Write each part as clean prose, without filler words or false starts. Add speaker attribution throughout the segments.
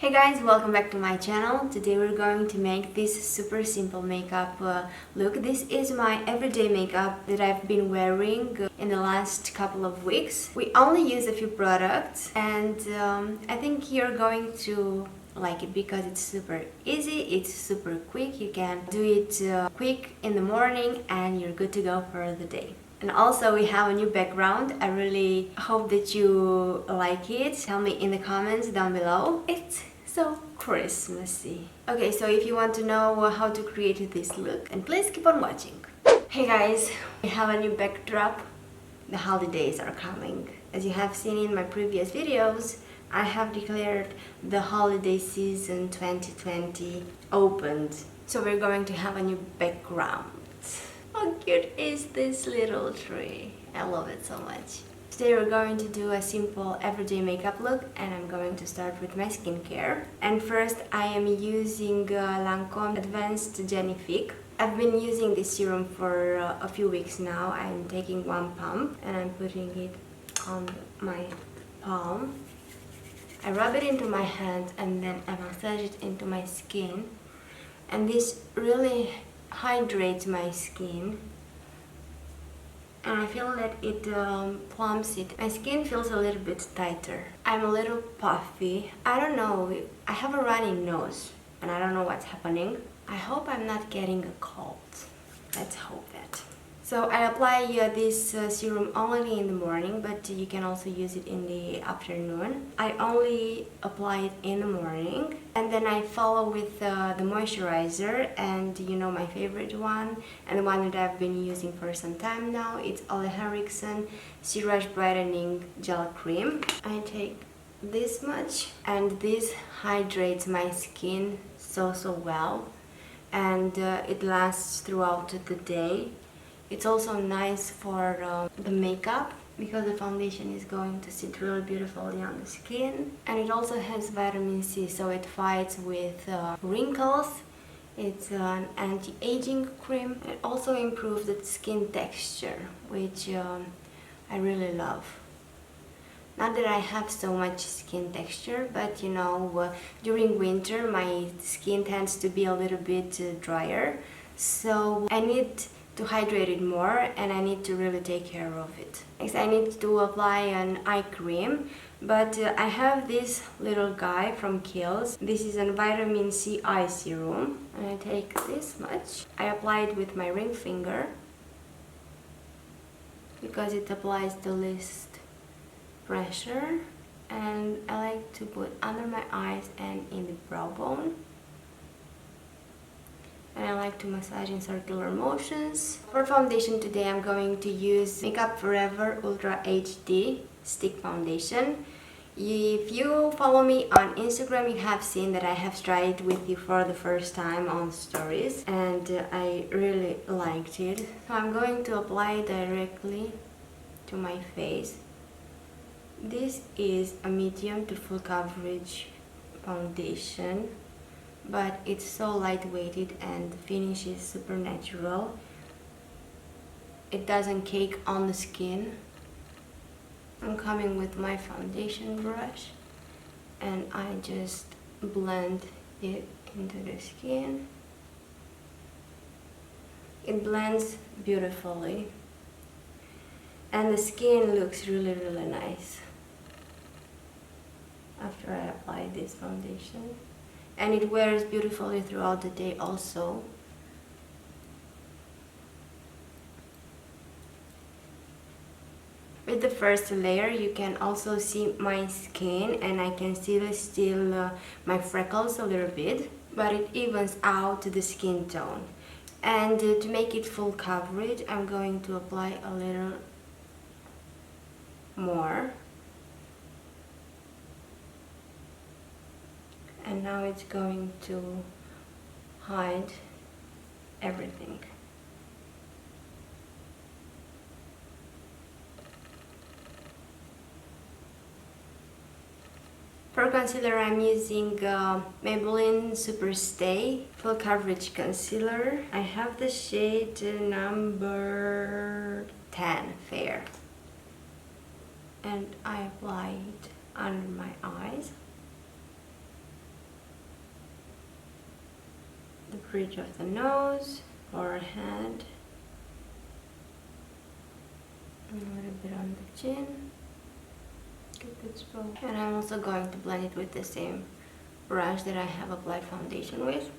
Speaker 1: Hey guys, welcome back to my channel. Today we're going to make this super simple makeup look. This is my everyday makeup that I've been wearing in the last couple of weeks. We only use a few products and I think you're going to like it because it's super easy, it's super quick. You can do it quick in the morning and you're good to go for the day. And also we have a new background. I really hope that you like it. Tell me in the comments down below. It's so Christmassy. Okay, so if you want to know how to create this look, and please keep on watching. Hey guys, we have a new backdrop. The holidays are coming. As you have seen in my previous videos, I have declared the holiday season 2020 opened. So we're going to have a new background. How cute is this little tree? I love it so much. Today we're going to do a simple everyday makeup look and I'm going to start with my skincare. And first I am using Lancome Advanced Genifique. I've been using this serum for a few weeks now. I'm taking one pump and I'm putting it on my palm. I rub it into my hand and then I massage it into my skin. And this really hydrates my skin. And I feel that it plumps it. My skin feels a little bit tighter. I'm a little puffy. I don't know, I have a runny nose and I don't know what's happening. I hope I'm not getting a cold. Let's hope that. So I apply this serum only in the morning, but you can also use it in the afternoon. I only apply it in the morning and then I follow with the moisturizer, and you know my favorite one and the one that I've been using for some time now. It's Ole Henriksen Cirage Brightening Gel Cream. I take this much and this hydrates my skin so well, and it lasts throughout the day. It's also nice for the makeup because the foundation is going to sit really beautifully on the skin. And it also has vitamin C, so it fights with wrinkles. It's an anti-aging cream. It also improves the skin texture, which I really love. Not that I have so much skin texture, but you know, during winter my skin tends to be a little bit drier. So I need to hydrate it more and I need to really take care of it. Next I need to apply an eye cream, but I have this little guy from Kiehl's. This is a vitamin C eye serum and I take this much. I apply it with my ring finger because it applies the least pressure, and I like to put under my eyes and in the brow bone. And I like to massage in circular motions. For foundation today I'm going to use Makeup Forever Ultra HD Stick Foundation. If you follow me on Instagram, you have seen that I have tried it with you for the first time on stories and I really liked it. So I'm going to apply it directly to my face. This is a medium to full coverage foundation, but it's so lightweighted and the finish is super natural. It doesn't cake on the skin. I'm coming with my foundation brush and I just blend it into the skin. It blends beautifully and the skin looks really nice after I apply this foundation. And it wears beautifully throughout the day also. With the first layer you can also see my skin and I can still my freckles a little bit, but it evens out the skin tone. And to make it full coverage I'm going to apply a little more. And now it's going to hide everything. For concealer I'm using Maybelline Super Stay Full Coverage Concealer. I have the shade number 10 Fair. And I apply it under my eyes. bridge of the nose, forehead, and a little bit on the chin. And I'm also going to blend it with the same brush that I have applied foundation with.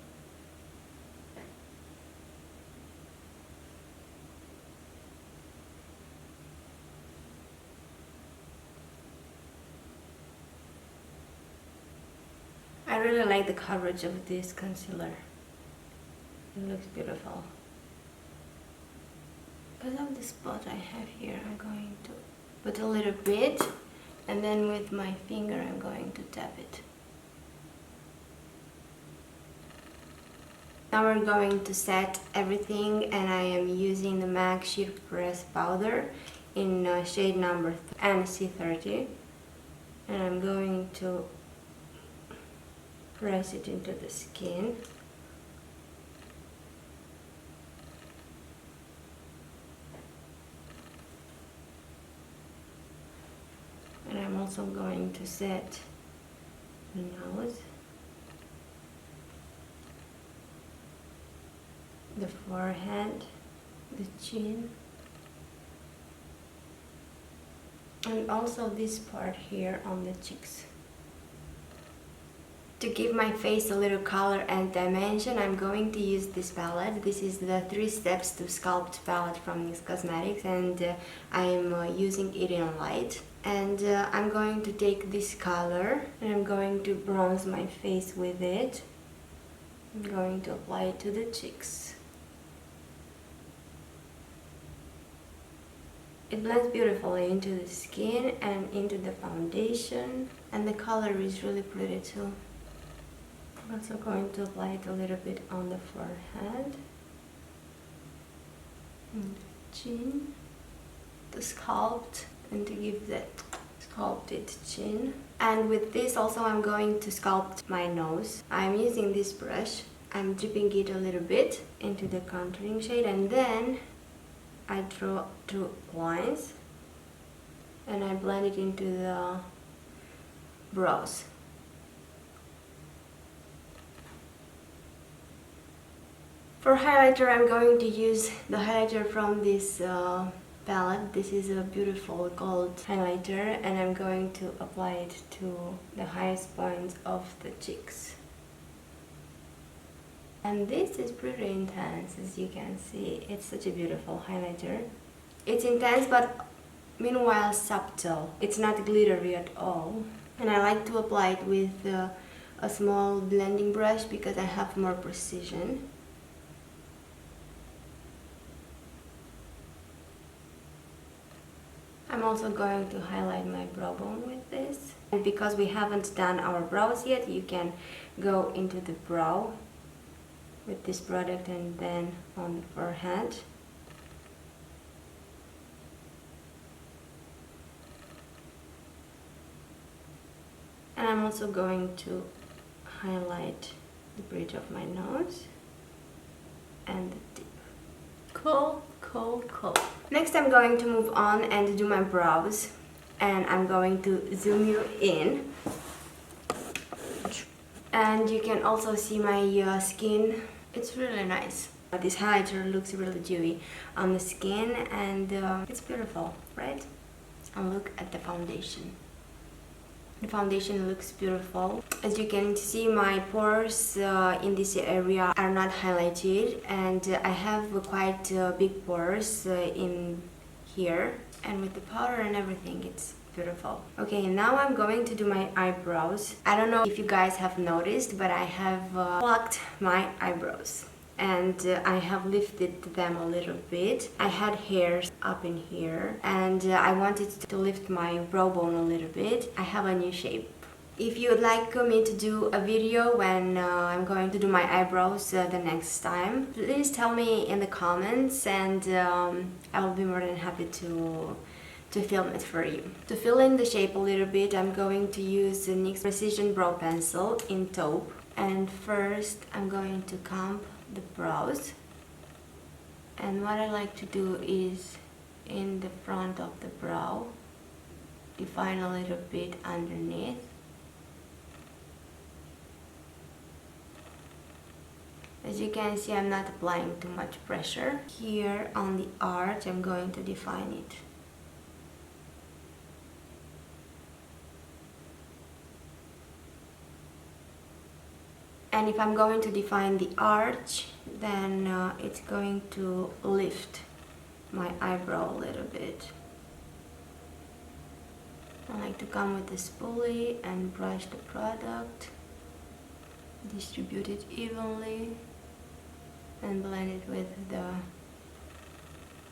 Speaker 1: I really like the coverage of this concealer. It looks beautiful. Because of the spot I have here, I'm going to put a little bit, and then with my finger I'm going to tap it. Now we're going to set everything, and I am using the MAC Sheet Press Powder in shade number NC30, and I'm going to press it into the skin. And I'm also going to set the nose, the forehead, the chin, and also this part here on the cheeks. To give my face a little color and dimension, I'm going to use this palette. This is the 3 Steps to Sculpt palette from NYX Cosmetics, and I'm using it in light. And I'm going to take this color and I'm going to bronze my face with it. I'm going to apply it to the cheeks. It blends beautifully into the skin and into the foundation, and the color is really pretty too. I'm also going to apply it a little bit on the forehead, and the chin, to sculpt and to give that sculpted chin. And with this also I'm going to sculpt my nose. I'm using this brush. I'm dipping it a little bit into the contouring shade, and then I draw 2 lines and I blend it into the brows. For highlighter, I'm going to use the highlighter from this palette. This is a beautiful gold highlighter, and I'm going to apply it to the highest points of the cheeks. And this is pretty intense, as you can see. It's such a beautiful highlighter. It's intense, but meanwhile subtle. It's not glittery at all. And I like to apply it with a small blending brush because I have more precision. I'm also going to highlight my brow bone with this. And because we haven't done our brows yet, you can go into the brow with this product and then on the forehead. And I'm also going to highlight the bridge of my nose and the tip. Cool, cool, cool. Next I'm going to move on and do my brows, and I'm going to zoom you in. And you can also see my skin. It's really nice. This highlighter looks really dewy on the skin, and it's beautiful, right? And look at the foundation. The foundation looks beautiful. As you can see, my pores in this area are not highlighted, and I have quite big pores in here, and with the powder and everything, it's beautiful. Okay, now I'm going to do my eyebrows. I don't know if you guys have noticed, but I have plucked my eyebrows, and I have lifted them a little bit. I had hairs up in here, and I wanted to lift my brow bone a little bit. I have a new shape. If you would like me to do a video when I'm going to do my eyebrows the next time, please tell me in the comments, and I will be more than happy to film it for you. To fill in the shape a little bit, I'm going to use the NYX Precision Brow Pencil in taupe. And first I'm going to comb the brows, and what I like to do is in the front of the brow define a little bit underneath, As you can see, I'm not applying too much pressure. Here on the arch, I'm going to define it. And if I'm going to define the arch, then it's going to lift my eyebrow a little bit. I like to come with the spoolie and brush the product, distribute it evenly, and blend it with the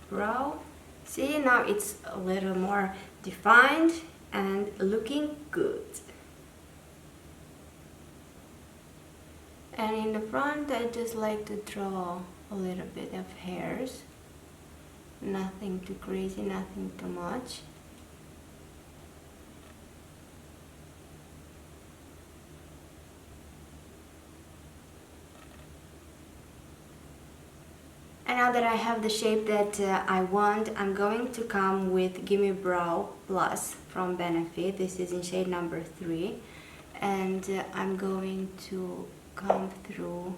Speaker 1: brow. See, now it's a little more defined and looking good. And in the front, I just like to draw a little bit of hairs. Nothing too crazy, nothing too much. And now that I have the shape that I want, I'm going to come with Gimme Brow Plus from Benefit. This is in shade number 3. And I'm going to come through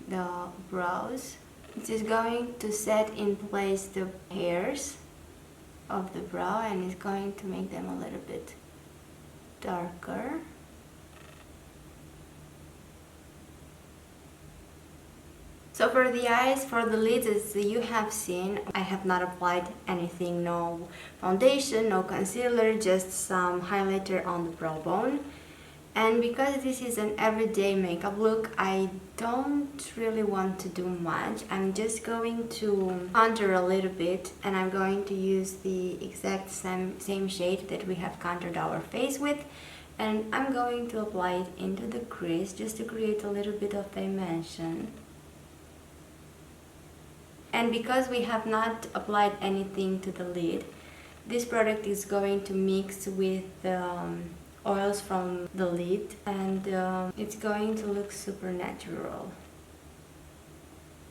Speaker 1: the brows. It is going to set in place the hairs of the brow, and it's going to make them a little bit darker. So for the eyes, for the lids, as you have seen, I have not applied anything, no foundation, no concealer, just some highlighter on the brow bone. And because this is an everyday makeup look, I don't really want to do much. I'm just going to contour a little bit, and I'm going to use the exact same shade that we have contoured our face with. And I'm going to apply it into the crease just to create a little bit of dimension. And because we have not applied anything to the lid, this product is going to mix with oils from the lid, and it's going to look super natural.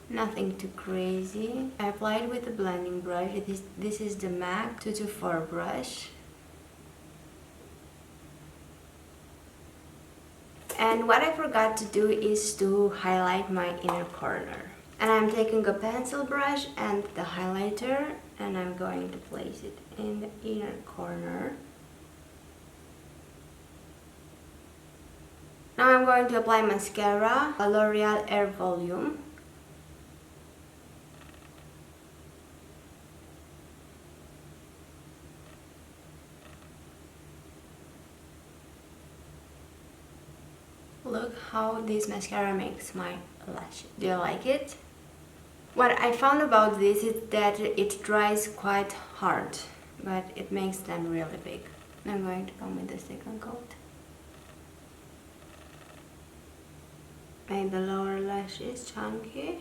Speaker 1: Nothing too crazy. I applied with a blending brush. This is the MAC 224 brush. And what I forgot to do is to highlight my inner corner. And I'm taking a pencil brush and the highlighter, and I'm going to place it in the inner corner. Now I'm going to apply mascara, a L'Oreal Air Volume. Look how this mascara makes my lashes. Do you like it? What I found about this is that it dries quite hard, but it makes them really big. I'm going to come with the second coat. Make the lower lashes chunky.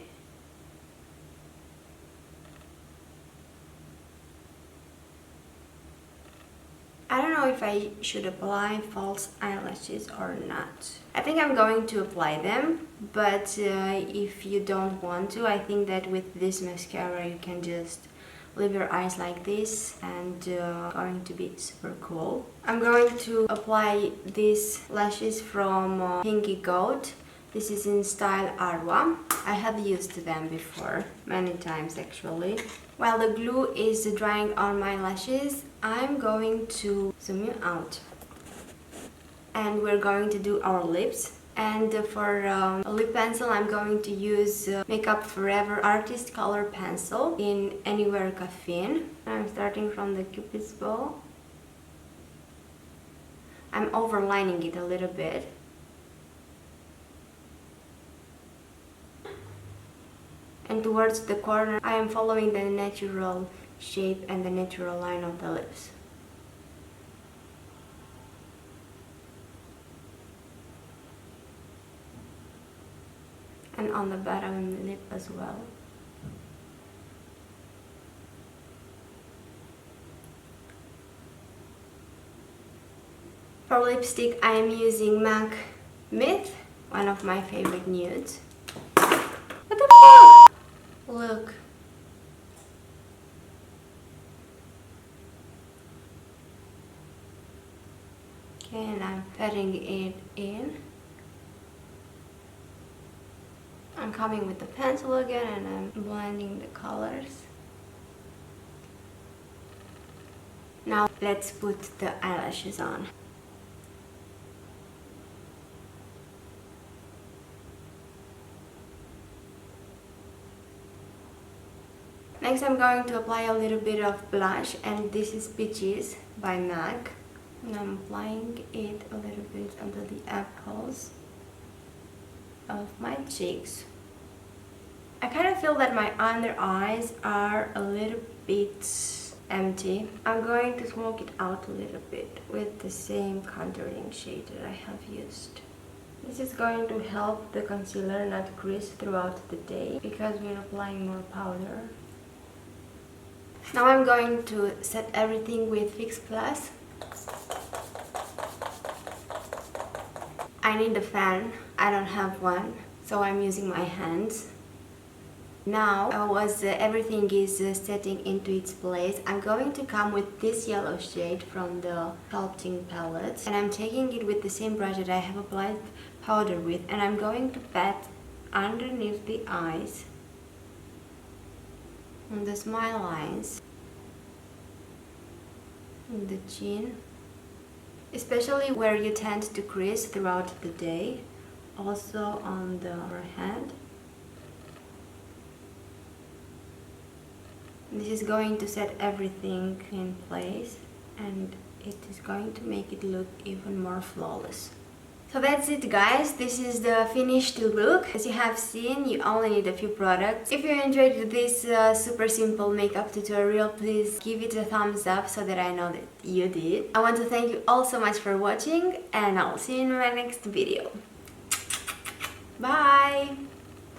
Speaker 1: I don't know if I should apply false eyelashes or not. I think I'm going to apply them, but if you don't want to, I think that with this mascara you can just leave your eyes like this, and going to be super cool. I'm going to apply these lashes from Pinky Goat. This is in style Arwa. I have used them before, many times actually. While the glue is drying on my lashes, I'm going to zoom you out. And we're going to do our lips. And for a lip pencil, I'm going to use Makeup Forever Artist Color Pencil in Anywhere Caffeine. I'm starting from the Cupid's bow. I'm overlining it a little bit. And towards the corner, I am following the natural shape and the natural line of the lips. And on the bottom lip as well. For lipstick, I am using MAC Myth, one of my favorite nudes. What the fuck? Look. Okay, and I'm patting it in. I'm coming with the pencil again and I'm blending the colors. Now let's put the eyelashes on. Next I'm going to apply a little bit of blush, and this is Peaches by MAC. And I'm applying it a little bit under the apples of my cheeks. I kind of feel that my under eyes are a little bit empty. I'm going to smoke it out a little bit with the same contouring shade that I have used. This is going to help the concealer not crease throughout the day because we're applying more powder. Now I'm going to set everything with Fix Plus. I need a fan. I don't have one, so I'm using my hands. Now, as everything is setting into its place, I'm going to come with this yellow shade from the sculpting palette, and I'm taking it with the same brush that I have applied powder with, and I'm going to pat underneath the eyes, on the smile lines, in the chin, especially where you tend to crease throughout the day, also on the forehead. This is going to set everything in place, and it is going to make it look even more flawless. So that's it, guys. This is the finished look. As you have seen, you only need a few products. If you enjoyed this super simple makeup tutorial, please give it a thumbs up so that I know that you did. I want to thank you all so much for watching, and I'll see you in my next video. Bye!